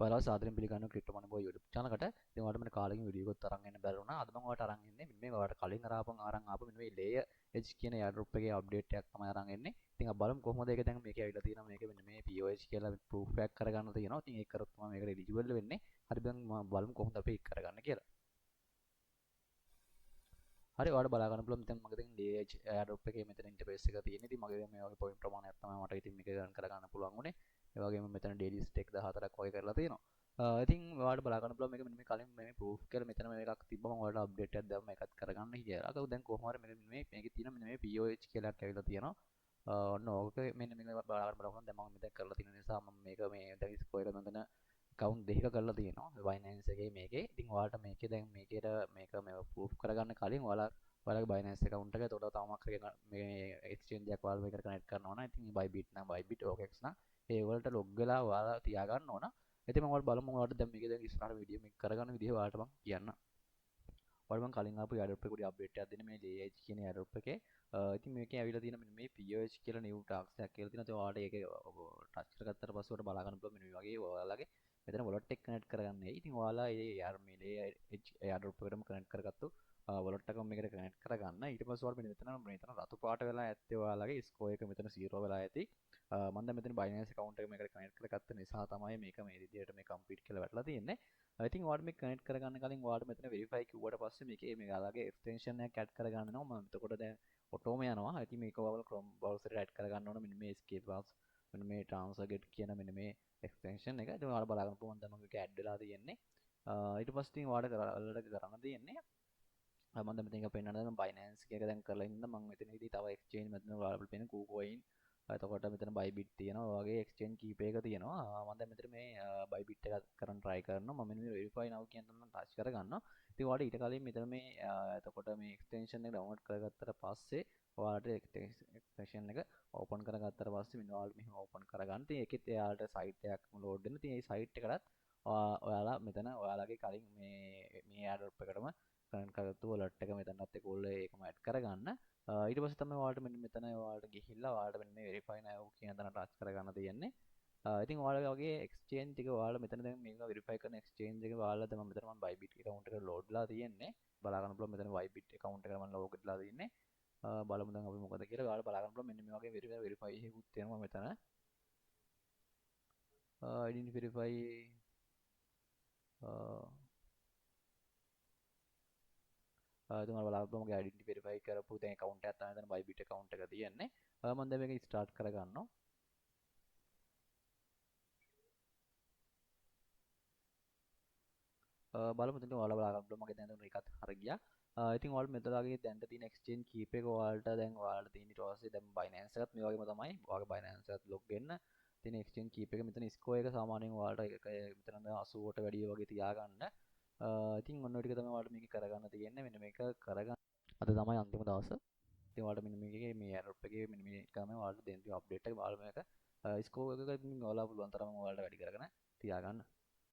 ඔයාලා සාදරයෙන් පිළිගන්නවා ක්‍රිප්ටෝ මනි බෝයි YouTube channel එකට. ඉතින් ඔයාලට මෙන්න කාලෙකින් වීඩියෝ එකක් අරන් එන්න බැරි වුණා. අද මම ඔයාලට අරන් එන්නේ මෙන්න මේ ඔයාලට කලින් අරන් ආපු මෙන්න මේ layer edge කියන airdrop එකේ අප්ඩේට් එකක් තමයි අරන් එන්නේ. ඉතින් අපි බලමු කොහොමද ඒක දැන් මේකේ ඇවිල්ලා තියෙනවා. මේක මෙන්න මේ POH කියලා proof එකක් කරගන්න තියෙනවා. ඉතින් ඒක කරොත් තමයි මේකට eligible වෙන්නේ. හරි දැන් මම බලමු කොහොමද අපි ඒක කරගන්න කියලා. හරි ඔයාලට බලා ගන්න පුළුවන් මෙතන මගේ දැන් layer edge airdrop එකේ මෙතන interface එක තියෙන්නේ. ඉතින් මගේ දැන් මේ වගේ point ප්‍රමාණයක් තමයි මට ඉතින් මේක ගන්න කරගන්න පුළුවන් උනේ. ඒ වගේම මෙතන daily stake 14ක් වගේ කරලා තියෙනවා. ඉතින් ඔයාලට බලා ගන්න පුළුවන් මේක මෙන්න මේ කලින් මේ proof කියලා මෙතන මේකක් තිබ්බම ඔයාලට update එකක් දැම්ම එකත් කරගන්න කියලා. ඒක දැන් කොහොම හරි මෙන්න මේකේ තියෙන මෙන්න මේ POH කියලා එකක් ඇවිල්ලා තියෙනවා. ඔන්න ඕක මෙන්න මේක බලා ගන්න බලන්න. දැන් මම මෙතන කරලා තියෙන නිසා මම මේක මේ දැන් ස්කෝ එක මෙතන account දෙකක කරලා තියෙනවා Binance එකේ මේකේ. ඉතින් ඔයාලට මේකේ දැන් මේකේට මේක මේ proof කරගන්න කලින් ඔයාලගේ Binance account එක එතකොට තාමක් මේ exchange එකක් ඔයාලා මේකට connect කරනවා නම් ඉතින් Bybit නම් Bybit OKX නම් ඒ වලට log වෙලා ඔයාලා තියාගන්න ඕන. ඉතින් මම ඔයාලට බලමු ඔයාලට දැන් මේකේ දැන් ඉස්සරහ වීඩියෝ මේක කරගන්න විදිහ ඔයාලට මම කියන්න. ඔයාලට මම කලින් ආපු airdrop එකට අප්ඩේට් එකක් දෙන්න මේ layer edge කියන airdrop එකේ. ඉතින් මේකේ ඇවිල්ලා තියෙන මෙන්න මේ POH කියලා new task එකක් කියලා තියෙනවා. ඉතින් ඔයාලට ඒක ටච් කරගත්තට පස්සේ ඔයාලට බලා ගන්න පුළුවන් මෙන්න මේ වගේ ඔයාලගේ මෙතන wallet එක connect කරගන්න. ඉතින් ඔයාලා මේ layer edge airdrop එකටම connect කරගත්තු wallet එකම මේකට connect කරගන්න. ඊට පස්සේ ඔයාලා මෙතන රතු පාට වෙලා ඇත්තේ ඔයාලගේ score එක මෙතන 0 වෙලා ඇති. මම දැන් මෙතන Binance account එක මේකට connect කරගත්ත නිසා තමයි මේක මේ විදිහට මේ complete කියලා වැටලා තියෙන්නේ. ඉතින් ඔයාලට මේක connect කරගන්න කලින් ඔයාලට මෙතන verify කිව්වට පස්සේ මේකේ මේ ඔයාලගේ extension එකක් add කරගන්න වෙනවා. මම එතකොට දැන් ඔටෝම යනවා. ඉතින් මේක ඔයාලා Chrome browser එකට add කරගන්න ඕන. මෙන්න මේ escape path මෙන්න මේ transfer get කියන මෙන්න මේ extension එක. ඉතින් ඔයාලා බලා ගන්න පුළුවන් දැන් මම මේක add වෙලා තියෙන්නේ. ඊට පස්සේ ඉතින් ඔයාලට කරන්න තියෙන්නේ මම දැන් මෙතන පෙන්නන දැන් Binance එක දැන් කරලා ඉන්න මම මෙතනදී තව exchange මෙතන ඔයාලට පෙන්න KuCoin එතකොට මෙතන Bybit තියෙනවා වගේ exchange කීප එක තියෙනවා මම දැන් මෙතන මේ Bybit එක කරන් try කරනවා මම මෙන්න මේ verify now කියන තැන touch කරගන්නවා ඉතින් ඔයාලට ඊට කලින් මෙතන මේ එතකොට මේ extension එක download කරගත්තට පස්සේ ඔයාලට extension එක open කරගත්තට පස්සේ මෙන්න ඔයාලට මෙහෙම open කරගන්න. ඉතින් ඒකෙත් එයාලට site එකක් load වෙනවා. ඉතින් මේ site එකටත් ඔයාලා මෙතන ඔයාලගේ කලින් මේ airdrop එකටම කනෙක්ට් කරගත්තු wallet එක මෙතනත් ඒක ඕල්ල ඒකම ඇඩ් කරගන්න. ඊට පස්සේ තමයි ඔයාලට මෙන්න මෙතන ඔයාලට ගිහිල්ලා ඔයාලට මෙන්න මේ verify now කියන තැන ටච් කරගන්න තියෙන්නේ. ඉතින් ඔයාලගේ වගේ exchange එක ඔයාලා මෙතන දැන් මේක verify කරන exchange එක ඔයාලා දැන් මෙතන මම Bybit account එක load ලා තියෙන්නේ. බලා ගන්න පුළුවන් මෙතන Bybit account එකට මම log කරලා තියෙන්නේ. බලමු දැන් අපි මොකද කියලා. ඔයාලා බලා ගන්න පුළුවන් මෙන්න මේ වගේ verify එකකුත් තියෙනවා මෙතන. identity verify ඉතින් ඔයාලා බලා ගන්න මගේ identity verify කරපු දැන් account එකක් තමයි දැන් Bybit account එක තියෙන්නේ. මම දැන් මේක start කරගන්නවා. බලමු ඉතින් ඔයාලා බලා ගන්න මගේ දැන් ඒකත් හරි ගියා. ඉතින් ඔයාලා මෙතනගේ දැන්ට තියෙන exchange කීප එක ඔයාලට දැන් ඔයාලට තියෙන ඊට පස්සේ දැන් Binance එකත් මේ වගේම තමයි. ඔයාගේ Binance එකත් log වෙන්න. තියෙන exchange කීප එක මෙතන score එක සාමාන්‍යයෙන් ඔයාලට මෙතන 80ට වැඩිය වගේ තියාගන්න. ඉතින් ඔන්න ඔය ටික තමයි ඔයාලට මේක කරගන්න තියෙන්නේ. මෙන්න මේක කරගන්න. අද තමයි අන්තිම දවස. ඉතින් ඔයාලට මෙන්න මේකේ මේ airdrop එකේ මෙන්න මේ තමයි ඔයාලට දෙන්න තියෙන අප්ඩේට් එක. ඔයාලා මේක score එක ඉතින් ඔයාලා පුළුවන් තරම් ඔයාලට වැඩි කරගෙන තියාගන්න.